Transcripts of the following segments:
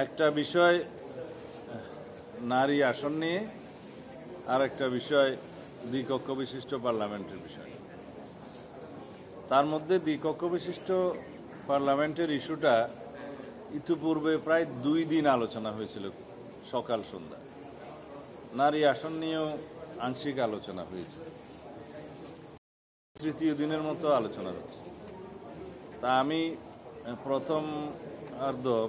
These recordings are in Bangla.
একটা বিষয় নারী আসন নিয়ে, আর একটা বিষয় দ্বিকক্ষ বিশিষ্ট পার্লামেন্টের বিষয়। তার মধ্যে দ্বিকক্ষ বিশিষ্ট পার্লামেন্টের ইস্যুটা ইতিপূর্বে প্রায় 2 দিন আলোচনা হয়েছিল, সকাল সন্ধ্যা। নারী আসন নিয়েও আংশিক আলোচনা হয়েছে, তৃতীয় দিনের মতো আলোচনা হচ্ছে। তা আমি প্রথম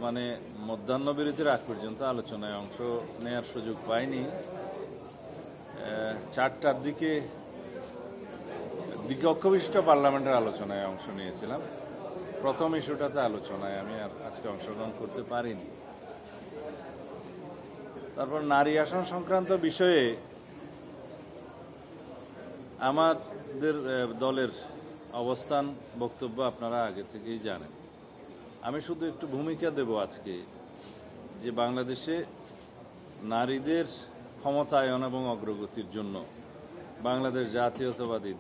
মানে মধ্যাহ্নবিরতির আগ পর্যন্ত আলোচনায় অংশ নেয়ার সুযোগ পাইনি। 4টার দিকে দ্বিকক্ষ বিশিষ্ট পার্লামেন্টের আলোচনায় অংশ নিয়েছিলাম। প্রথম ইস্যুটাতে আলোচনায় আমি আর আজকে অংশগ্রহণ করতে পারিনি। তারপর নারী আসন সংক্রান্ত বিষয়ে আমাদের দলের অবস্থান, বক্তব্য আপনারা আগে থেকেই জানেন। আমি শুধু একটু ভূমিকা দেব আজকে, যে বাংলাদেশে নারীদের ক্ষমতায়ন এবং অগ্রগতির জন্য বাংলাদেশ জাতীয়তাবাদী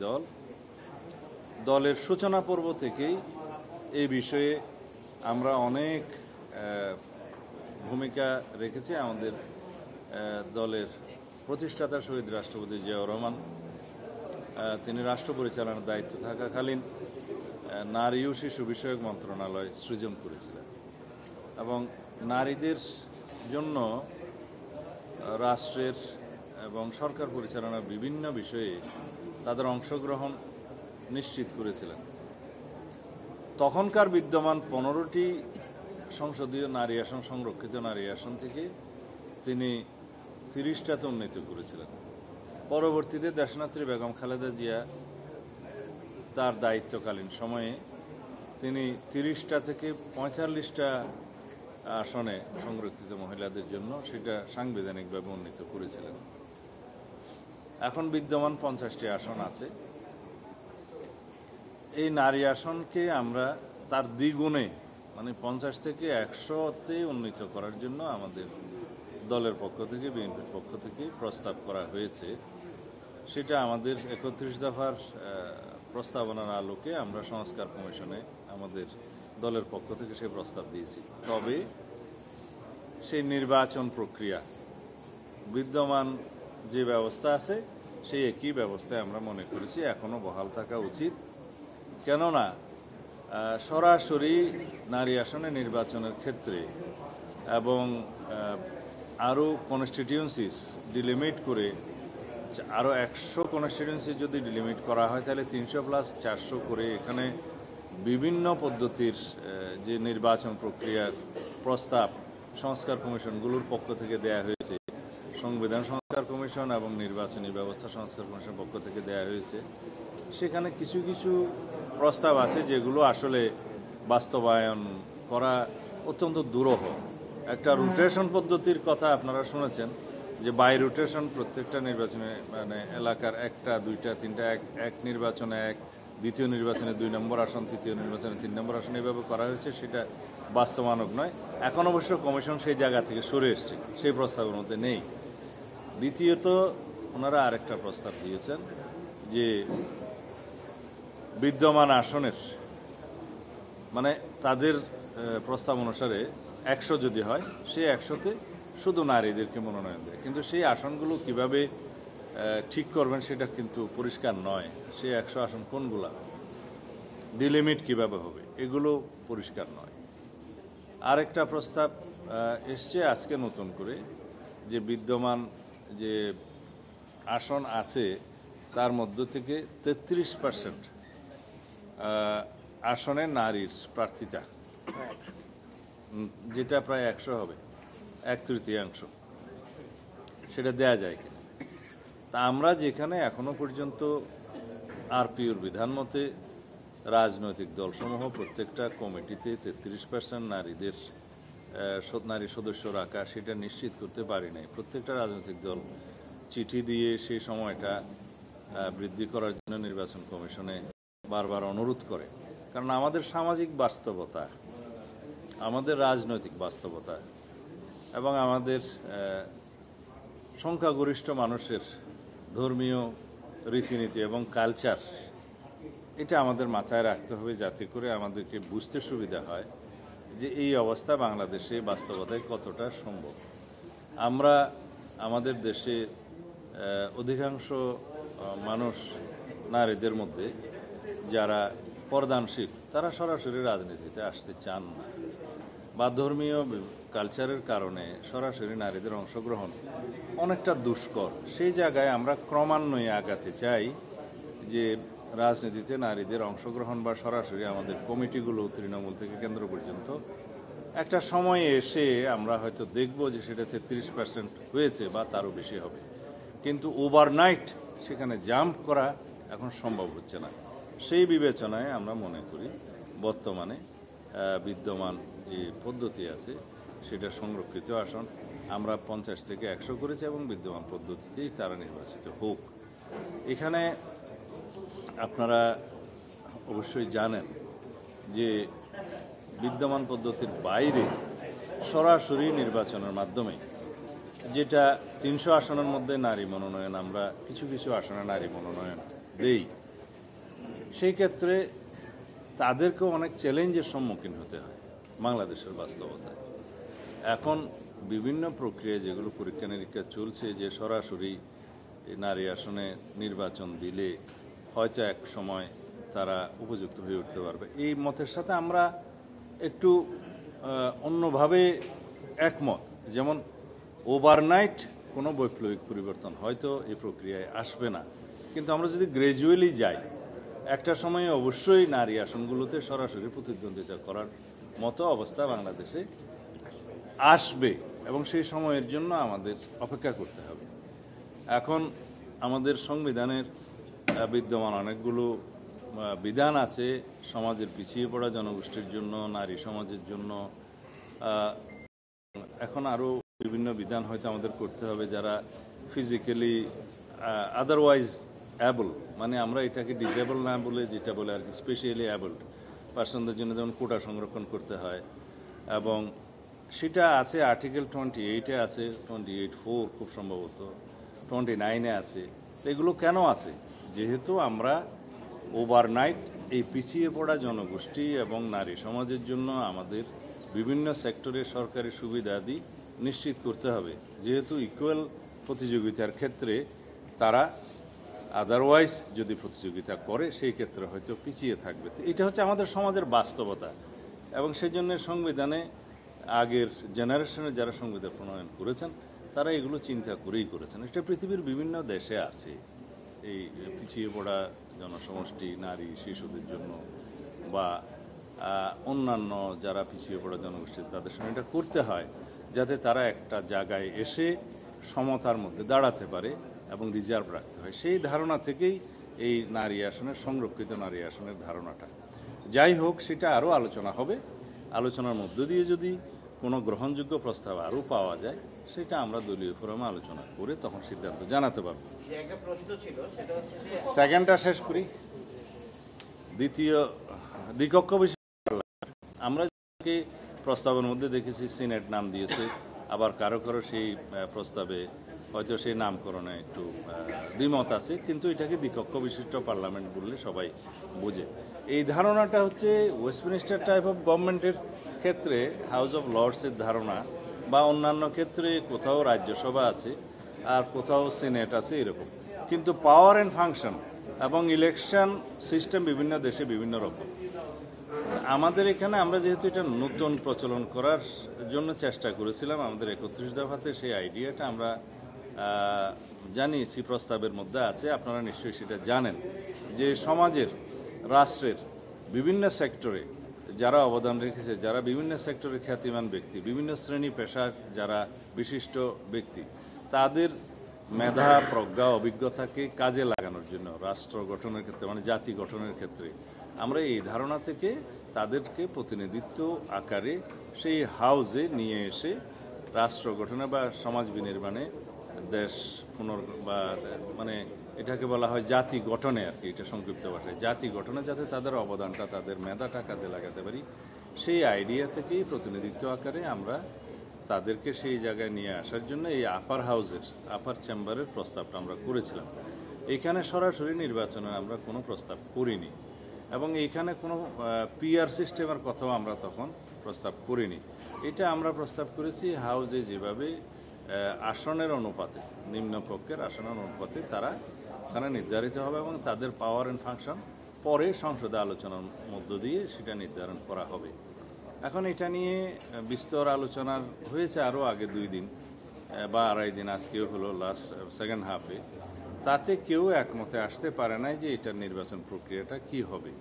দলের সূচনা পর্ব থেকেই এই বিষয়ে আমরা অনেক ভূমিকা রেখেছি। আমাদের দলের প্রতিষ্ঠাতা শহীদ রাষ্ট্রপতি জিয়াউর রহমান, তিনি রাষ্ট্র পরিচালনার দায়িত্ব থাকাকালীন নারী ও শিশু বিষয়ক মন্ত্রণালয় সৃজন করেছিলেন এবং নারীদের জন্য রাষ্ট্রের এবং সরকার পরিচালনার বিভিন্ন বিষয়ে তাদের অংশগ্রহণ নিশ্চিত করেছিলেন। তখনকার বিদ্যমান 15টি সংসদীয় নারী আসন, সংরক্ষিত নারী আসন থেকে তিনি 30টাতে উন্নীত করেছিলেন। পরবর্তীতে দেশনেত্রী বেগম খালেদা জিয়া তার দায়িত্বকালীন সময়ে তিনি 30টা থেকে 45টা আসনে সংরক্ষিত মহিলাদের জন্য সেটা সাংবিধানিকভাবে উন্নীত করেছিলেন। এখন বিদ্যমান 50টি আসন আছে। এই নারী আসনকে আমরা তার দ্বিগুণে, মানে 50 থেকে 100তে উন্নীত করার জন্য আমাদের দলের পক্ষ থেকে, বিএনপির পক্ষ থেকে প্রস্তাব করা হয়েছে। সেটা আমাদের 31 দফার প্রস্তাবনার আলোকে আমরা সংস্কার কমিশনে আমাদের দলের পক্ষ থেকে সেই প্রস্তাব দিয়েছি। তবে সেই নির্বাচন প্রক্রিয়া, বিদ্যমান যে ব্যবস্থা আছে সেই একই ব্যবস্থায় আমরা মনে করেছি এখনও বহাল থাকা উচিত। কেননা সরাসরি নারী আসনে নির্বাচনের ক্ষেত্রে এবং আরও কনস্টিটিউয়েন্সিস ডিলিমিট করে, আরও 100 কনস্টিটিউয়েন্সি যদি ডিলিমিট করা হয় তাহলে 300+400 করে এখানে বিভিন্ন পদ্ধতির যে নির্বাচন প্রক্রিয়ার প্রস্তাব সংস্কার কমিশনগুলোর পক্ষ থেকে দেয়া হয়েছে, সংবিধান সংস্কার কমিশন এবং নির্বাচনী ব্যবস্থা সংস্কার কমিশনের পক্ষ থেকে দেয়া হয়েছে। সেখানে কিছু কিছু প্রস্তাব আছে যেগুলো আসলে বাস্তবায়ন করা অত্যন্ত দুরূহ। একটা রোটেশন পদ্ধতির কথা আপনারা শুনেছেন, যে বাই রোটেশন প্রত্যেকটা নির্বাচনে, মানে এলাকার 1টা 2টা 3টা এক নির্বাচনে 1, দ্বিতীয় নির্বাচনে 2 নম্বর আসন, তৃতীয় নির্বাচনে 3 নম্বর আসন, এভাবে করা হয়েছে। সেটা বাস্তবায়নক নয়। এখন অবশ্য কমিশন সেই জায়গা থেকে সরে এসছে, সেই প্রস্তাবের মধ্যে নেই। দ্বিতীয়ত ওনারা আরেকটা প্রস্তাব দিয়েছেন যে বিদ্যমান আসনের, মানে তাদের প্রস্তাব অনুসারে 100 যদি হয়, সেই 100তে শুধু নারীদেরকে মনোনয়ন দেয়। কিন্তু সেই আসনগুলো কিভাবে ঠিক করবেন সেটা কিন্তু পরিষ্কার নয়। সেই 100 আসন কোনগুলা, ডিলিমিট কিভাবে হবে, এগুলো পরিষ্কার নয়। আরেকটা প্রস্তাব এসছে আজকে নতুন করে, যে বিদ্যমান যে আসন আছে তার মধ্য থেকে 33% আসনে নারীর প্রার্থিতা, যেটা প্রায় 100 হবে, 1/3, সেটা দেয়া যায় কিনা। তা আমরা যেখানে এখনো পর্যন্ত আরপিওর বিধান মতে রাজনৈতিক দলসমূহ প্রত্যেকটা কমিটিতে 33% নারী সদস্য রাখা, সেটা নিশ্চিত করতে পারি নাই। প্রত্যেকটা রাজনৈতিক দল চিঠি দিয়ে সেই সময়টা বৃদ্ধি করার জন্য নির্বাচন কমিশনে বারবার অনুরোধ করে। কারণ আমাদের সামাজিক বাস্তবতা, আমাদের রাজনৈতিক বাস্তবতা এবং আমাদের সংখ্যাগরিষ্ঠ মানুষের ধর্মীয় রীতিনীতি এবং কালচার, এটা আমাদের মাথায় রাখতে হবে, যাতে করে আমাদেরকে বুঝতে সুবিধা হয় যে এই অবস্থা বাংলাদেশে বাস্তবতায় কতটা সম্ভব। আমরা আমাদের দেশে অধিকাংশ মানুষ নারীদের মধ্যে যারা পর্দানশীল তারা সরাসরি রাজনীতিতে আসতে চান না, বা ধর্মীয় কালচারের কারণে সরাসরি নারীদের অংশগ্রহণ অনেকটা দুষ্কর। সেই জায়গায় আমরা ক্রমান্বয়ে আগাতে চাই যে রাজনীতিতে নারীদের অংশগ্রহণ বা সরাসরি আমাদের কমিটিগুলো তৃণমূল থেকে কেন্দ্র পর্যন্ত একটা সময়ে এসে আমরা হয়তো দেখব যে সেটা 33% হয়েছে বা তারও বেশি হবে, কিন্তু ওভারনাইট সেখানে জাম্প করা এখন সম্ভব হচ্ছে না। সেই বিবেচনায় আমরা মনে করি বর্তমানে বিদ্যমান যে পদ্ধতি আছে সেটা সংরক্ষিত আসন আমরা 50 থেকে 100 করেছি এবং বিদ্যমান পদ্ধতিতেই তারা নির্বাচিত হোক। এখানে আপনারা অবশ্যই জানেন যে বিদ্যমান পদ্ধতির বাইরে সরাসরি নির্বাচনের মাধ্যমে যেটা 300 আসনের মধ্যে নারী মনোনয়ন, আমরা কিছু কিছু আসনে নারী মনোনয়ন দেই, সেই ক্ষেত্রে তাদেরকেও অনেক চ্যালেঞ্জের সম্মুখীন হতে হয় বাংলাদেশের বাস্তবতায়। এখন বিভিন্ন প্রক্রিয়া যেগুলো পরীক্ষা নিরীক্ষা চলছে যে সরাসরি নারী আসনে নির্বাচন দিলে হয়তো এক সময় তারা উপযুক্ত হয়ে উঠতে পারবে, এই মতের সাথে আমরা একটু অন্যভাবে একমত। যেমন ওভারনাইট কোনো বৈপ্লবিক পরিবর্তন হয়তো এই প্রক্রিয়ায় আসবে না, কিন্তু আমরা যদি গ্র্যাজুয়ালি যাই একটা সময়ে অবশ্যই নারী আসনগুলোতে সরাসরি প্রতিদ্বন্দ্বিতা করার মতো অবস্থা বাংলাদেশে আসবে এবং সেই সময়ের জন্য আমাদের অপেক্ষা করতে হবে। এখন আমাদের সংবিধানের বিদ্যমান অনেকগুলো বিধান আছে সমাজের পিছিয়ে পড়া জনগোষ্ঠীর জন্য, নারী সমাজের জন্য। এখন আরও বিভিন্ন বিধান হয়তো আমাদের করতে হবে যারা ফিজিক্যালি আদারওয়াইজ অ্যাবল, মানে আমরা এটাকে ডিসেবল না বলে যেটা বলে আর কি স্পেশালি অ্যাবলড পার্সনদের জন্য যেমন কোটা সংরক্ষণ করতে হয়, এবং সেটা আছে আর্টিকেল 28-এ আছে, 28(4) খুব সম্ভবত 29-এ আছে। তো এগুলো কেন আছে? যেহেতু আমরা ওভারনাইট এই পিছিয়ে পড়া জনগোষ্ঠী এবং নারী সমাজের জন্য আমাদের বিভিন্ন সেক্টরে সরকারি সুবিধাদি নিশ্চিত করতে হবে, যেহেতু ইকুয়াল প্রতিযোগিতার ক্ষেত্রে তারা আদারওয়াইজ যদি প্রতিযোগিতা করে সেই ক্ষেত্রে হয়তো পিছিয়ে থাকবে। তো এটা হচ্ছে আমাদের সমাজের বাস্তবতা, এবং সেই জন্য সংবিধানে আগের জেনারেশনের যারা সংবিধান প্রণয়ন করেছেন তারা এগুলো চিন্তা করেই করেছেন। এটা পৃথিবীর বিভিন্ন দেশে আছে, এই পিছিয়ে পড়া জনসমষ্টি, নারী, শিশুদের জন্য বা অন্যান্য যারা পিছিয়ে পড়া জনগোষ্ঠী তাদের সঙ্গে এটা করতে হয় যাতে তারা একটা জায়গায় এসে সমতার মধ্যে দাঁড়াতে পারে এবং রিজার্ভ রাখতে হয়। সেই ধারণা থেকেই এই নারী আসনের, সংরক্ষিত নারী আসনের ধারণাটা। যাই হোক, সেটা আরও আলোচনা হবে। আলোচনার মধ্য দিয়ে যদি কোনো গ্রহণযোগ্য প্রস্তাব আরও পাওয়া যায় সেটা আমরা দলীয় ফোরামে আলোচনা করে তখন সিদ্ধান্ত জানাতে পারবো। সেকেন্ডটা শেষ করি। দ্বিকক্ষ বিষয় আমরা প্রস্তাবের মধ্যে দেখেছি সিনেট নাম দিয়েছে, আবার কারো কারো সেই প্রস্তাবে হয়তো সেই নামকরণে একটু দ্বিমত আছে, কিন্তু এটাকে দ্বিকক্ষ বিশিষ্ট পার্লামেন্ট বললে সবাই বোঝে। এই ধারণাটা হচ্ছে ওয়েস্টমিনিস্টার টাইপ অফ গভর্নমেন্টের ক্ষেত্রে হাউস অফ লর্ডসের ধারণা, বা অন্যান্য ক্ষেত্রে কোথাও রাজ্যসভা আছে আর কোথাও সিনেট আছে এরকম, কিন্তু পাওয়ার অ্যান্ড ফাংশন এবং ইলেকশন সিস্টেম বিভিন্ন দেশে বিভিন্ন রকম। আমাদের এখানে আমরা যেহেতু এটা নতুন প্রচলন করার জন্য চেষ্টা করেছিলাম, আমাদের 31 দফাতে সেই আইডিয়াটা আমরা জানিয়েছি, প্রস্তাবের মধ্যে আছে। আপনারা নিশ্চয়ই সেটা জানেন যে সমাজের, রাষ্ট্রের বিভিন্ন সেক্টরে যারা অবদান রেখেছে, যারা বিভিন্ন সেক্টরে খ্যাতিমান ব্যক্তি, বিভিন্ন শ্রেণী পেশার যারা বিশিষ্ট ব্যক্তি, তাদের মেধা, প্রজ্ঞা, অভিজ্ঞতাকে কাজে লাগানোর জন্য রাষ্ট্র গঠনের ক্ষেত্রে, মানে জাতি গঠনের ক্ষেত্রে আমরা এই ধারণা থেকে তাদেরকে প্রতিনিধিত্ব আকারে সেই হাউজে নিয়ে এসে রাষ্ট্র গঠনে বা সমাজ বিনির্মাণে, দেশ বা মানে এটাকে বলা হয় জাতি গঠনে আর কি, এটা সংক্ষিপ্ত ভাষায় জাতি গঠনে যাতে তাদের অবদানটা, তাদের মেধাটা কাজে লাগাতে পারি, সেই আইডিয়া থেকেই প্রতিনিধিত্ব আকারে আমরা তাদেরকে সেই জায়গায় নিয়ে আসার জন্য এই আপার হাউসের, আপার চেম্বারের প্রস্তাবটা আমরা করেছিলাম। এখানে সরাসরি নির্বাচনের আমরা কোনো প্রস্তাব করিনি, এবং এইখানে কোনো পিআর সিস্টেমের কথাও আমরা তখন প্রস্তাব করিনি। এটা আমরা প্রস্তাব করেছি হাউজে যেভাবে আসনের অনুপাতে, নিম্নকক্ষের আসনের অনুপাতে তারা ওখানে নির্ধারিত হবে এবং তাদের পাওয়ার অ্যান্ড ফাংশন পরে সংসদে আলোচনার মধ্য দিয়ে সেটা নির্ধারণ করা হবে। এখন এটা নিয়ে বিস্তর আলোচনার হয়েছে আরও আগে 2 দিন বা 2.5 দিন, আজকেও হলো লাস্ট সেকেন্ড হাফে। তাতে কেউ একমতে আসতে পারে নাই যে এটার নির্বাচন প্রক্রিয়াটা কি হবে।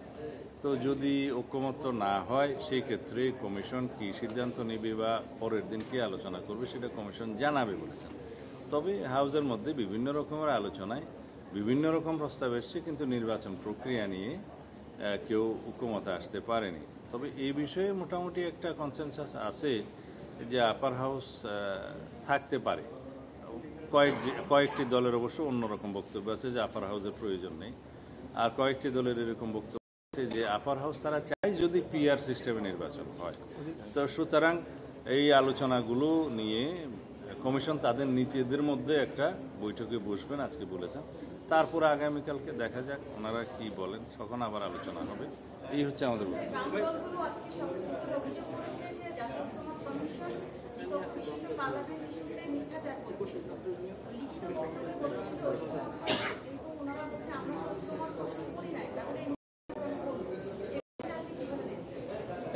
তো যদি ঐকমত্য না হয় সেই ক্ষেত্রে কমিশন কি সিদ্ধান্ত নেবে বা পরের দিন কি আলোচনা করবে সেটা কমিশন জানাবে বলেছেন। তবে হাউজের মধ্যে বিভিন্ন রকমের আলোচনায় বিভিন্ন রকম প্রস্তাব এসছে, কিন্তু নির্বাচন প্রক্রিয়া নিয়ে কেউ ঐকমতে আসতে পারেনি। তবে এই বিষয়ে মোটামুটি একটা কনসেনসাস আছে যে আপার হাউস থাকতে পারে। কয়েকটি দলের অবশ্য অন্যরকম বক্তব্য আছে যে আপার হাউসের প্রয়োজন নেই, আর কয়েকটি দলের এরকম বক্তব্য আছে যে আপার হাউস তারা চায় যদি পিআর সিস্টেমে নির্বাচন হয়। তো সুতরাং এই আলোচনাগুলো নিয়ে কমিশন তাদের নিজেদের মধ্যে একটা বৈঠকে বসবেন আজকে বলেছেন। তারপরে আগামীকালকে দেখা যাক ওনারা কি বলেন, তখন আবার আলোচনা হবে। এই হচ্ছে আমাদের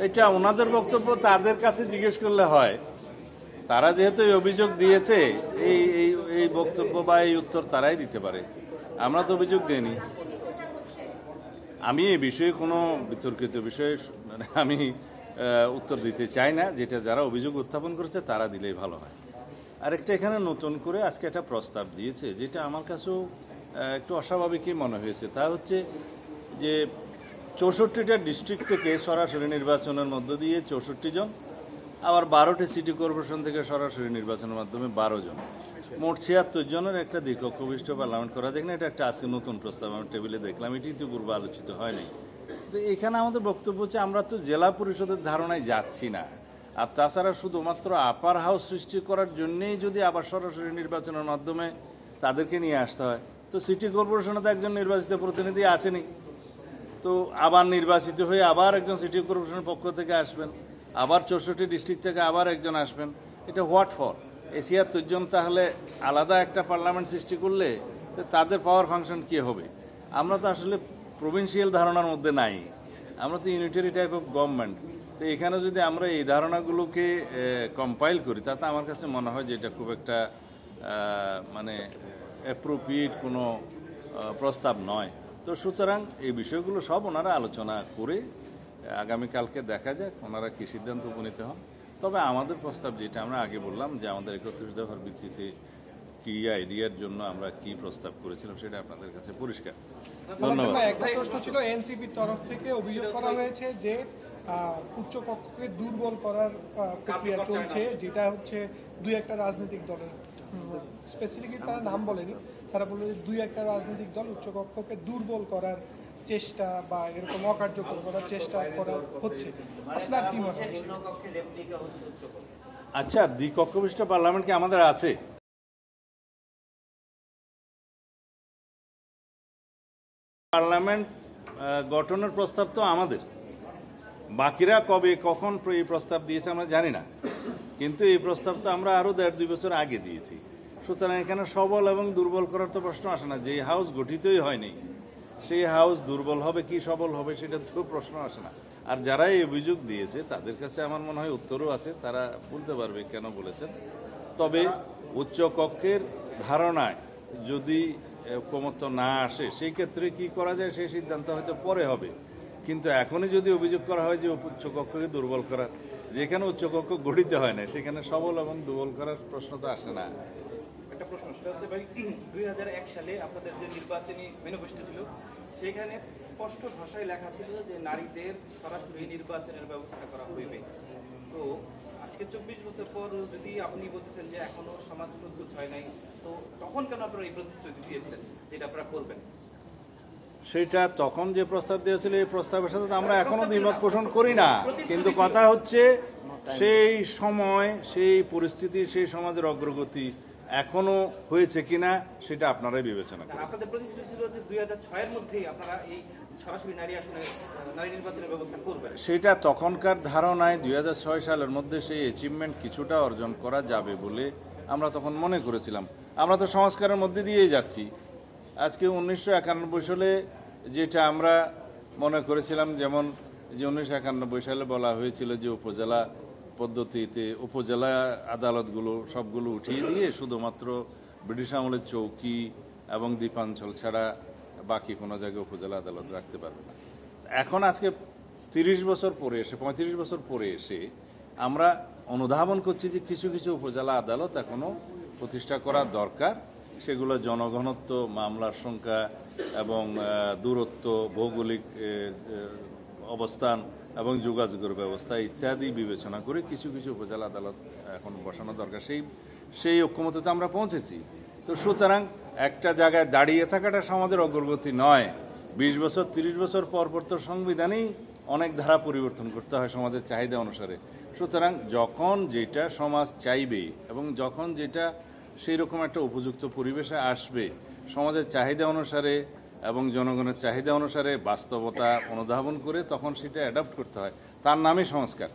এটা ওনাদের বক্তব্য, তাদের কাছে জিজ্ঞেস করলে হয়। তারা যেহেতু এই অভিযোগ দিয়েছে, এই এই এই বক্তব্য বা এই উত্তর তারাই দিতে পারে। আমরা তো অভিযোগ দিইনি। আমি এই বিষয়ে কোনো বিতর্কিত বিষয়ে আমি উত্তর দিতে চাই না। যেটা যারা অভিযোগ উত্থাপন করেছে তারা দিলেই ভালো হয়। আরেকটা এখানে নতুন করে আজকে একটা প্রস্তাব দিয়েছে, যেটা আমার কাছেও একটু অস্বাভাবিকই মনে হয়েছে। তা হচ্ছে যে 64টা ডিস্ট্রিক্ট থেকে সরাসরি নির্বাচনের মধ্য দিয়ে 64 জন, আবার 12টি সিটি কর্পোরেশন থেকে সরাসরি নির্বাচনের মাধ্যমে 12 জন, মোট 76 জনের একটা দ্বিকক্ষ বিশিষ্ট পার্লামেন্ট করা যায় না। এটা একটা আজকে নতুন প্রস্তাব আমার টেবিলে দেখলাম, এটি তো পূর্বে আলোচিত হয়নি। তো এখানে আমাদের বক্তব্য হচ্ছে আমরা তো জেলা পরিষদের ধারণায় যাচ্ছি না। আর তাছাড়া শুধুমাত্র আপার হাউস সৃষ্টি করার জন্যেই যদি আবার সরাসরি নির্বাচনের মাধ্যমে তাদেরকে নিয়ে আসতে হয়, তো সিটি কর্পোরেশনে তো একজন নির্বাচিত প্রতিনিধি আসেনি। তো আবার নির্বাচিত হয়ে আবার একজন সিটি কর্পোরেশনের পক্ষ থেকে আসবেন, আবার 64 ডিস্ট্রিক্ট থেকে আবার একজন আসবেন। এটা হোয়াট ফর? 76 জন তাহলে আলাদা একটা পার্লামেন্ট সৃষ্টি করলে তাদের পাওয়ার ফাংশন কী হবে? আমরা তো আসলে প্রভিন্সিয়াল ধারণার মধ্যে নাই, আমরা তো ইউনিটারি টাইপ অফ গভর্নমেন্ট। তো এখানে যদি আমরা এই ধারণাগুলোকে কম্পাইল করি, তাতে আমার কাছে মনে হয় যে এটা খুব একটা মানে অ্যাপ্রোপ্রিয়েট কোনো প্রস্তাব নয়। তো সুতরাং এই বিষয়গুলো সব ওনারা আলোচনা করে আগামীকালকে দেখা যাক ওনারা কী সিদ্ধান্ত উপনীত হন। তবে আমাদের প্রস্তাব যেটা আমরা আগে বললাম যে আমাদের 31 দফার ভিত্তিতে কি আইডিয়ার জন্য আমরা কি প্রস্তাব করেছিলাম সেটা আপনাদের কাছে পরিষ্কার। ধন্যবাদ। একটা প্রশ্ন ছিল, এনসিপির তরফ থেকে অভিযোগ করা হয়েছে যে উচ্চ কক্ষকে দুর্বল করার প্রক্রিয়া চলছে, যেটা হচ্ছে 2-1টা রাজনৈতিক দলের, স্পেসিফিকলি তারা নাম বলেনি, তারা বলল যে 2-1টা রাজনৈতিক দল উচ্চ কক্ষকে দুর্বল করার চেষ্টা বা এরকম অকার্যকর করার চেষ্টা করা হচ্ছে। আপনার কি মনে হয়? আচ্ছা, দ্বিকক্ষ বিশিষ্ট পার্লামেন্ট কি আমাদের আছে? পার্লামেন্ট গঠনের প্রস্তাব তো আমাদের, বাকিরা কবে কখন এই প্রস্তাব দিয়েছে আমরা জানি না, কিন্তু এই প্রস্তাব তো আমরা আরও 1.5-2 বছর আগে দিয়েছি। সুতরাং এখানে সবল এবং দুর্বল করার তো প্রশ্ন আসে না। যে হাউস গঠিতই হয়নি সেই হাউস দুর্বল হবে কি সবল হবে সেটা তো প্রশ্ন আসে না। আর যারা এই অভিযোগ দিয়েছে তাদের কাছে আমার মনে হয় উত্তরও আছে, তারা বলতে পারবে কেন বলেছেন। তবে উচ্চ কক্ষের ধারণায় যদি ঐকমত্য না আসে সেই ক্ষেত্রে কি করা যায় সেই সিদ্ধান্ত হয়তো পরে হবে। কিন্তু এখনই যদি অভিযোগ করা হয় যে উচ্চ কক্ষকে দুর্বল করা, যেখানে উচ্চ কক্ষ গঠিত হয় না সেখানে সবল এবং দুর্বল করার প্রশ্ন তো আসে না। একটা প্রশ্ন, সেটা হচ্ছে ভাই 2001 সালে আপনাদের যে নির্বাচনী ম্যানিফেস্টো ছিল সেখানে স্পষ্ট ভাষায় লেখা ছিল যে নারীদের সরাসরি নির্বাচনের ব্যবস্থা করা হইবে। তো আজকে 24 বছর পর যদি আপনি বলতেছেন যে এখনো সমাজ প্রস্তুত হয় নাই, তো তখন কেন আপনারা এই প্রতিশ্রুতি দিয়েছিলেন যেটা আপনারা করবেন? সেটা তখন যে প্রস্তাব দিয়েছিল এই প্রস্তাবের সাথে আমরা এখনো দ্বিমত পোষণ করি না, কিন্তু কথা হচ্ছে সেই সময় সেই পরিস্থিতি সেই সমাজের অগ্রগতি এখনো হয়েছে কিনা সেটা আপনারাই বিবেচনা আর করেন। আপনাদের প্রতিশ্রুতি ছিল যে 2006 এর মধ্যেই আপনারা এই সরাসরি নারী আসনে নারী নির্বাচনের ব্যবস্থা করবেন। সেটা তখনকার ধারণায় 2006 সালের মধ্যে সেই অ্যাচিভমেন্ট কিছুটা অর্জন করা যাবে বলে আমরা তখন মনে করেছিলাম। আমরা তো সংস্কারের মধ্যে দিয়েই যাচ্ছি। আজকে 1991 সালে যেটা আমরা মনে করেছিলাম, যেমন যে 1991 সালে বলা হয়েছিল যে উপজেলা পদ্ধতিতে উপজেলা আদালতগুলো সবগুলো উঠিয়ে দিয়ে শুধুমাত্র ব্রিটিশ আমলের চৌকি এবং দ্বীপাঞ্চল ছাড়া বাকি কোনো জায়গায় উপজেলা আদালত রাখতে পারবে না। এখন আজকে 35 বছর পরে এসে আমরা অনুধাবন করছি যে কিছু কিছু উপজেলা আদালত এখনো প্রতিষ্ঠা করা দরকার। সেগুলো জনঘনত্ব, মামলার সংখ্যা এবং দূরত্ব, ভৌগোলিক অবস্থান এবং যোগাযোগের ব্যবস্থা ইত্যাদি বিবেচনা করে কিছু কিছু উপজেলা আদালত এখন বসানো দরকার। সেই ঐক্যমত্যে আমরা পৌঁছেছি। তো সুতরাং একটা জায়গায় দাঁড়িয়ে থাকাটা সমাজের অগ্রগতি নয়। 20 বছর 30 বছর পর তো সংবিধানেই অনেক ধারা পরিবর্তন করতে হয় সমাজের চাহিদা অনুসারে। সুতরাং যখন যেটা সমাজ চাইবে এবং যখন যেটা সেই রকম একটা উপযুক্ত পরিবেশে আসবে, সমাজের চাহিদা অনুসারে এবং জনগণের চাহিদা অনুসারে বাস্তবতা অনুধাবন করে তখন সেটা অ্যাডাপ্ট করতে হয়। তার নামই সংস্কার।